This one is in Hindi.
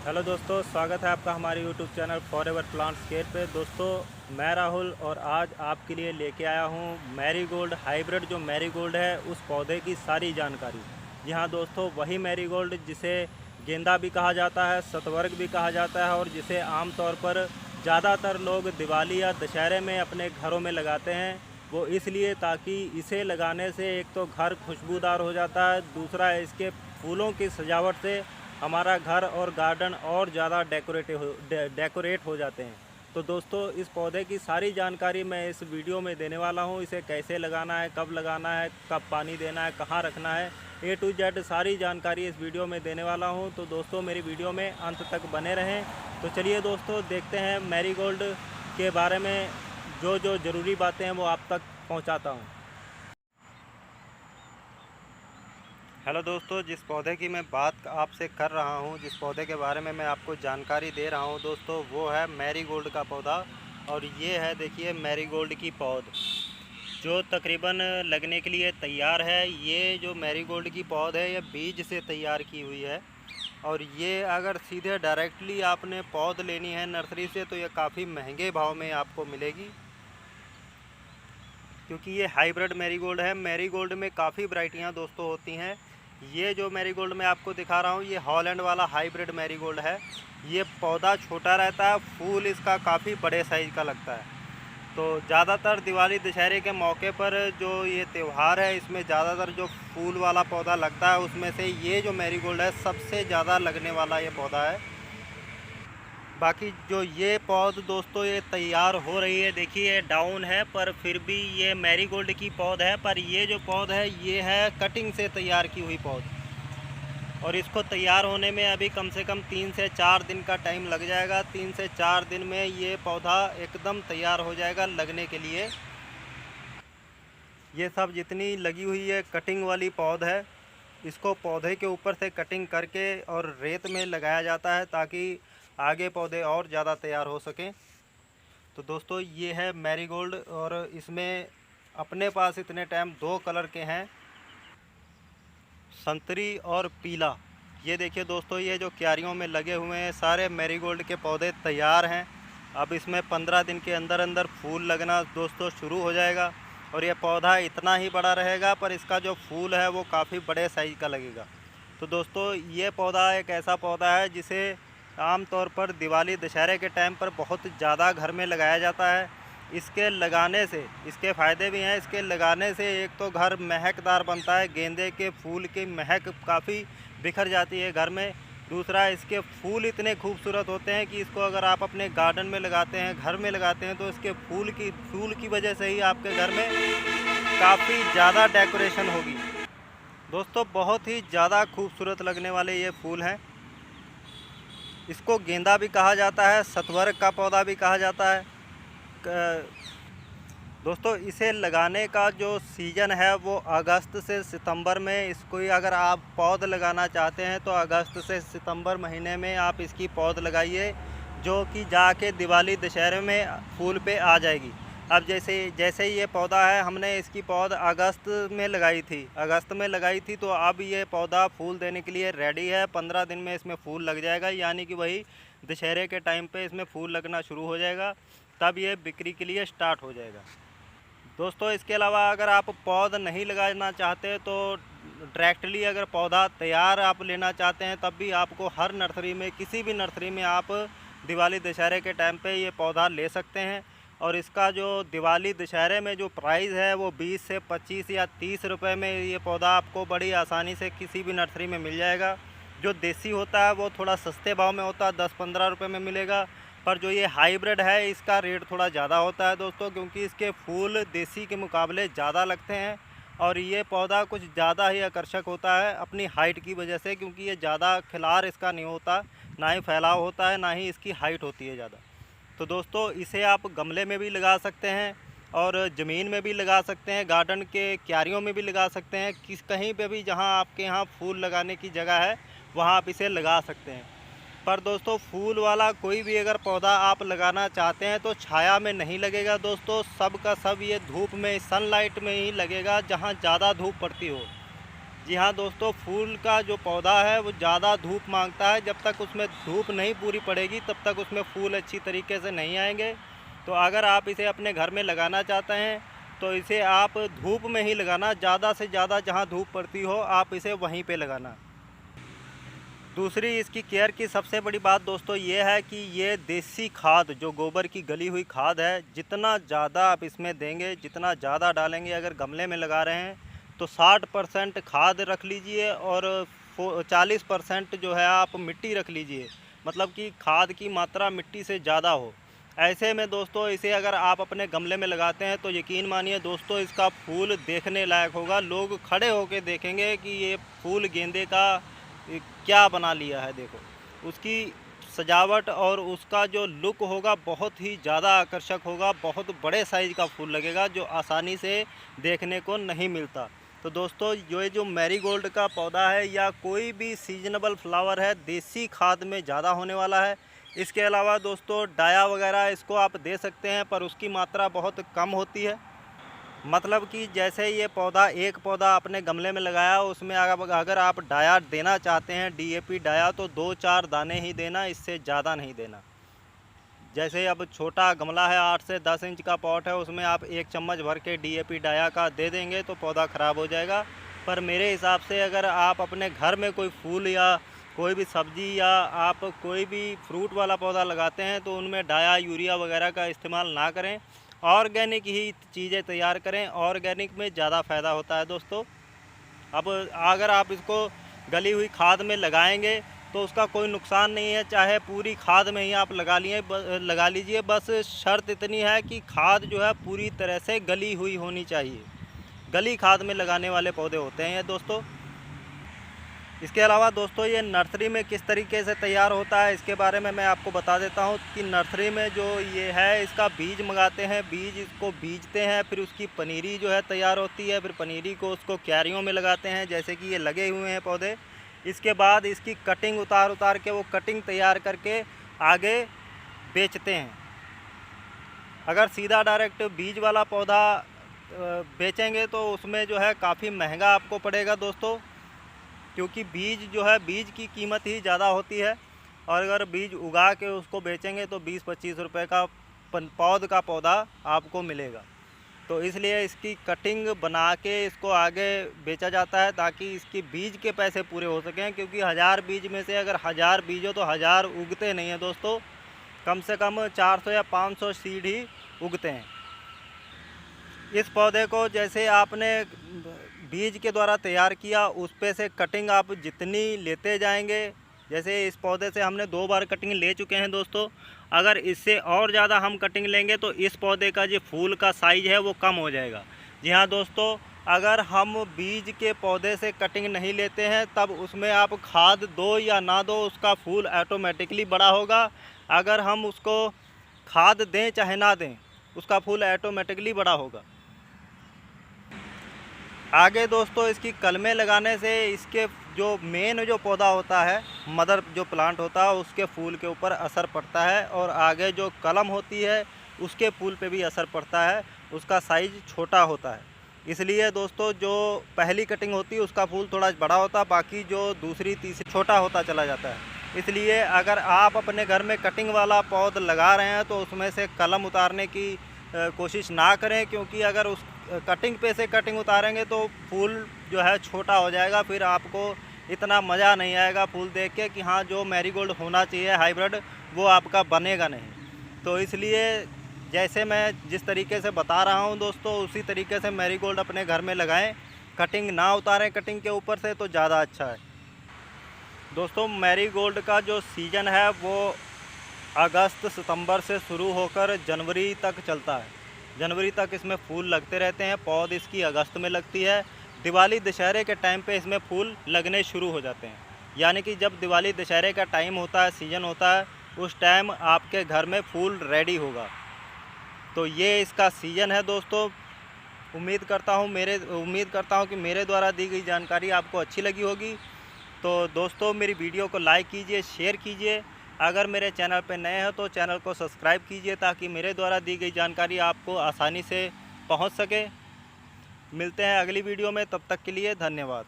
हेलो दोस्तों, स्वागत है आपका हमारे YouTube channel forever plants care पे। दोस्तों, मैं राहुल और आज आपके लिए लेके आया हूँ मैरीगोल्ड हाइब्रिड। जो मैरीगोल्ड है उस पौधे की सारी जानकारी। जी हाँ दोस्तों, वही मैरीगोल्ड जिसे गेंदा भी कहा जाता है, शतवर्ग भी कहा जाता है और जिसे आमतौर पर ज़्यादातर लोग दिवाली या दशहरे में अपने घरों में लगाते हैं। वो इसलिए ताकि इसे लगाने से एक तो घर खुशबूदार हो जाता है, दूसरा इसके फूलों की सजावट से हमारा घर और गार्डन और ज़्यादा डेकोरेट हो जाते हैं। तो दोस्तों, इस पौधे की सारी जानकारी मैं इस वीडियो में देने वाला हूँ। इसे कैसे लगाना है, कब लगाना है, कब पानी देना है, कहाँ रखना है, A to Z सारी जानकारी इस वीडियो में देने वाला हूँ। तो दोस्तों, मेरी वीडियो में अंत तक बने रहें। तो चलिए दोस्तों, देखते हैं मैरीगोल्ड के बारे में जो जो ज़रूरी बातें हैं वो आप तक पहुँचाता हूँ। हेलो दोस्तों, जिस पौधे की मैं बात आपसे कर रहा हूँ, जिस पौधे के बारे में मैं आपको जानकारी दे रहा हूँ दोस्तों, वो है मैरीगोल्ड का पौधा। और ये है, देखिए, मैरीगोल्ड की पौध जो तकरीबन लगने के लिए तैयार है। ये जो मैरीगोल्ड की पौध है ये बीज से तैयार की हुई है। और ये अगर सीधे डायरेक्टली आपने पौध लेनी है नर्सरी से तो ये काफ़ी महंगे भाव में आपको मिलेगी, क्योंकि ये हाइब्रिड मैरीगोल्ड है। मैरीगोल्ड में काफ़ी वैरायटियाँ दोस्तों होती हैं। ये जो मैरीगोल्ड मैं आपको दिखा रहा हूँ ये हॉलैंड वाला हाइब्रिड मैरीगोल्ड है। ये पौधा छोटा रहता है, फूल इसका काफ़ी बड़े साइज़ का लगता है। तो ज़्यादातर दिवाली दशहरे के मौके पर जो ये त्यौहार है इसमें ज़्यादातर जो फूल वाला पौधा लगता है उसमें से ये जो मैरीगोल्ड है सबसे ज़्यादा लगने वाला ये पौधा है। बाकी जो ये पौध दोस्तों ये तैयार हो रही है, देखिए डाउन है पर फिर भी ये मैरीगोल्ड की पौध है। पर ये जो पौध है ये है कटिंग से तैयार की हुई पौध। और इसको तैयार होने में अभी कम से कम 3 से 4 दिन का टाइम लग जाएगा। 3 से 4 दिन में ये पौधा एकदम तैयार हो जाएगा लगने के लिए। ये सब जितनी लगी हुई है कटिंग वाली पौध है, इसको पौधे के ऊपर से कटिंग करके और रेत में लगाया जाता है ताकि आगे पौधे और ज़्यादा तैयार हो सकें। तो दोस्तों, ये है मैरीगोल्ड और इसमें अपने पास इतने टाइम 2 कलर के हैं, संतरी और पीला। ये देखिए दोस्तों, ये जो क्यारियों में लगे हुए हैं सारे मैरीगोल्ड के पौधे तैयार हैं। अब इसमें 15 दिन के अंदर अंदर फूल लगना दोस्तों शुरू हो जाएगा। और ये पौधा इतना ही बड़ा रहेगा पर इसका जो फूल है वो काफ़ी बड़े साइज़ का लगेगा। तो दोस्तों, ये पौधा एक ऐसा पौधा है जिसे आमतौर पर दिवाली दशहरे के टाइम पर बहुत ज़्यादा घर में लगाया जाता है। इसके लगाने से इसके फ़ायदे भी हैं। इसके लगाने से एक तो घर महकदार बनता है, गेंदे के फूल की महक काफ़ी बिखर जाती है घर में। दूसरा, इसके फूल इतने खूबसूरत होते हैं कि इसको अगर आप अपने गार्डन में लगाते हैं, घर में लगाते हैं, तो इसके फूल की वजह से ही आपके घर में काफ़ी ज़्यादा डेकोरेशन होगी। दोस्तों, बहुत ही ज़्यादा खूबसूरत लगने वाले ये फूल हैं। इसको गेंदा भी कहा जाता है, शतवर्ग का पौधा भी कहा जाता है। दोस्तों, इसे लगाने का जो सीज़न है वो अगस्त से सितंबर में। इसको अगर आप पौध लगाना चाहते हैं तो अगस्त से सितंबर महीने में आप इसकी पौध लगाइए, जो कि जाके दिवाली दशहरे में फूल पे आ जाएगी। अब जैसे जैसे ये पौधा है, हमने इसकी पौध अगस्त में लगाई थी, तो अब ये पौधा फूल देने के लिए रेडी है। 15 दिन में इसमें फूल लग जाएगा, यानी कि वही दशहरे के टाइम पे इसमें फूल लगना शुरू हो जाएगा, तब ये बिक्री के लिए स्टार्ट हो जाएगा। दोस्तों, इसके अलावा अगर आप पौध नहीं लगाना चाहते तो डायरेक्टली अगर पौधा तैयार आप लेना चाहते हैं तब भी आपको हर नर्सरी में, किसी भी नर्सरी में आप दिवाली दशहरे के टाइम पे ये पौधा ले सकते हैं। और इसका जो दिवाली दशहरे में जो प्राइस है वो 20 से 25 या 30 रुपए में ये पौधा आपको बड़ी आसानी से किसी भी नर्सरी में मिल जाएगा। जो देसी होता है वो थोड़ा सस्ते भाव में होता है, 10-15 रुपये में मिलेगा। पर जो ये हाइब्रिड है इसका रेट थोड़ा ज़्यादा होता है दोस्तों, क्योंकि इसके फूल देसी के मुकाबले ज़्यादा लगते हैं। और ये पौधा कुछ ज़्यादा ही आकर्षक होता है अपनी हाइट की वजह से, क्योंकि ये ज़्यादा खिलार इसका नहीं होता, ना ही फैलाव होता है, ना ही इसकी हाइट होती है ज़्यादा। तो दोस्तों, इसे आप गमले में भी लगा सकते हैं और ज़मीन में भी लगा सकते हैं, गार्डन के क्यारियों में भी लगा सकते हैं, कहीं पे भी जहाँ आपके यहाँ फूल लगाने की जगह है वहाँ आप इसे लगा सकते हैं। पर दोस्तों, फूल वाला कोई भी अगर पौधा आप लगाना चाहते हैं तो छाया में नहीं लगेगा दोस्तों, सब का सब ये धूप में, सनलाइट में ही लगेगा, जहाँ ज़्यादा धूप पड़ती हो। जी हाँ दोस्तों, फूल का जो पौधा है वो ज़्यादा धूप मांगता है। जब तक उसमें धूप नहीं पूरी पड़ेगी तब तक उसमें फूल अच्छी तरीके से नहीं आएंगे। तो अगर आप इसे अपने घर में लगाना चाहते हैं तो इसे आप धूप में ही लगाना, ज़्यादा से ज़्यादा जहाँ धूप पड़ती हो आप इसे वहीं पे लगाना। दूसरी इसकी केयर की सबसे बड़ी बात दोस्तों ये है कि ये देसी खाद, जो गोबर की गली हुई खाद है, जितना ज़्यादा आप इसमें देंगे, जितना ज़्यादा डालेंगे, अगर गमले में लगा रहे हैं तो 60% खाद रख लीजिए और 40% जो है आप मिट्टी रख लीजिए। मतलब कि खाद की मात्रा मिट्टी से ज़्यादा हो। ऐसे में दोस्तों इसे अगर आप अपने गमले में लगाते हैं तो यकीन मानिए दोस्तों, इसका फूल देखने लायक होगा। लोग खड़े होकर देखेंगे कि ये फूल गेंदे का क्या बना लिया है। देखो उसकी सजावट और उसका जो लुक होगा बहुत ही ज़्यादा आकर्षक होगा। बहुत बड़े साइज़ का फूल लगेगा जो आसानी से देखने को नहीं मिलता। तो दोस्तों ये जो मैरीगोल्ड का पौधा है या कोई भी सीजनेबल फ्लावर है, देसी खाद में ज़्यादा होने वाला है। इसके अलावा दोस्तों डाया वगैरह इसको आप दे सकते हैं, पर उसकी मात्रा बहुत कम होती है। मतलब कि जैसे ये पौधा, एक पौधा अपने गमले में लगाया, उसमें अगर आप डाया देना चाहते हैं, डीएपी डाया, तो 2-4 दाने ही देना, इससे ज़्यादा नहीं देना। जैसे अब छोटा गमला है, 8 से 10 इंच का पॉट है, उसमें आप 1 चम्मच भर के डीएपी डाया का दे देंगे तो पौधा ख़राब हो जाएगा। पर मेरे हिसाब से अगर आप अपने घर में कोई फूल या कोई भी सब्ज़ी या आप कोई भी फ्रूट वाला पौधा लगाते हैं तो उनमें डाया, यूरिया वगैरह का इस्तेमाल ना करें। ऑर्गेनिक ही चीज़ें तैयार करें, ऑर्गेनिक में ज़्यादा फ़ायदा होता है दोस्तों। अब अगर आप इसको गली हुई खाद में लगाएंगे तो उसका कोई नुकसान नहीं है, चाहे पूरी खाद में ही आप लगा लीजिए। बस शर्त इतनी है कि खाद जो है पूरी तरह से गली हुई होनी चाहिए। गली खाद में लगाने वाले पौधे होते हैं ये दोस्तों। इसके अलावा दोस्तों ये नर्सरी में किस तरीके से तैयार होता है इसके बारे में मैं आपको बता देता हूँ कि नर्सरी में जो ये है इसका बीज मंगाते हैं, बीज इसको बीजते हैं, फिर उसकी पनीरी जो है तैयार होती है। फिर पनीरी को उसको क्यारियों में लगाते हैं, जैसे कि ये लगे हुए हैं पौधे। इसके बाद इसकी कटिंग उतार के वो कटिंग तैयार करके आगे बेचते हैं। अगर सीधा डायरेक्ट बीज वाला पौधा बेचेंगे तो उसमें जो है काफ़ी महंगा आपको पड़ेगा दोस्तों, क्योंकि बीज जो है, बीज की कीमत ही ज़्यादा होती है। और अगर बीज उगा के उसको बेचेंगे तो 20-25 रुपये का पौध का पौधा आपको मिलेगा। तो इसलिए इसकी कटिंग बना के इसको आगे बेचा जाता है ताकि इसकी बीज के पैसे पूरे हो सकें। क्योंकि 1000 बीज में से अगर 1000 बीज हो तो 1000 उगते नहीं हैं दोस्तों, कम से कम 400 या 500 सीड ही उगते हैं। इस पौधे को जैसे आपने बीज के द्वारा तैयार किया, उस पे से कटिंग आप जितनी लेते जाएंगे, जैसे इस पौधे से हमने 2 बार कटिंग ले चुके हैं दोस्तों। अगर इससे और ज़्यादा हम कटिंग लेंगे तो इस पौधे का जो फूल का साइज़ है वो कम हो जाएगा। जी हाँ दोस्तों, अगर हम बीज के पौधे से कटिंग नहीं लेते हैं तब उसमें आप खाद दो या ना दो, उसका फूल ऑटोमेटिकली बड़ा होगा। अगर हम उसको खाद दें चाहे ना दें, उसका फूल ऑटोमेटिकली बड़ा होगा। आगे दोस्तों इसकी कलमें लगाने से इसके जो मेन जो पौधा होता है, मदर जो प्लांट होता है, उसके फूल के ऊपर असर पड़ता है और आगे जो कलम होती है उसके फूल पे भी असर पड़ता है, उसका साइज़ छोटा होता है। इसलिए दोस्तों जो पहली कटिंग होती है उसका फूल थोड़ा बड़ा होता है, बाकी जो दूसरी तीसरी छोटा होता चला जाता है। इसलिए अगर आप अपने घर में कटिंग वाला पौधा लगा रहे हैं तो उसमें से कलम उतारने की कोशिश ना करें, क्योंकि अगर उस कटिंग पे से कटिंग उतारेंगे तो फूल जो है छोटा हो जाएगा। फिर आपको इतना मज़ा नहीं आएगा फूल देख के कि हाँ जो मैरीगोल्ड होना चाहिए हाइब्रिड, वो आपका बनेगा नहीं। तो इसलिए जैसे मैं जिस तरीके से बता रहा हूँ दोस्तों, उसी तरीके से मैरीगोल्ड अपने घर में लगाएं, कटिंग ना उतारें कटिंग के ऊपर से, तो ज़्यादा अच्छा है। दोस्तों मैरीगोल्ड का जो सीज़न है वो अगस्त सितंबर से शुरू होकर जनवरी तक चलता है। जनवरी तक इसमें फूल लगते रहते हैं। पौध इसकी अगस्त में लगती है। दिवाली दशहरे के टाइम पे इसमें फूल लगने शुरू हो जाते हैं। यानी कि जब दिवाली दशहरे का टाइम होता है, सीज़न होता है, उस टाइम आपके घर में फूल रेडी होगा। तो ये इसका सीज़न है दोस्तों। उम्मीद करता हूँ कि मेरे द्वारा दी गई जानकारी आपको अच्छी लगी होगी। तो दोस्तों मेरी वीडियो को लाइक कीजिए, शेयर कीजिए। अगर मेरे चैनल पर नए हैं तो चैनल को सब्सक्राइब कीजिए ताकि मेरे द्वारा दी गई जानकारी आपको आसानी से पहुंच सके। मिलते हैं अगली वीडियो में, तब तक के लिए धन्यवाद।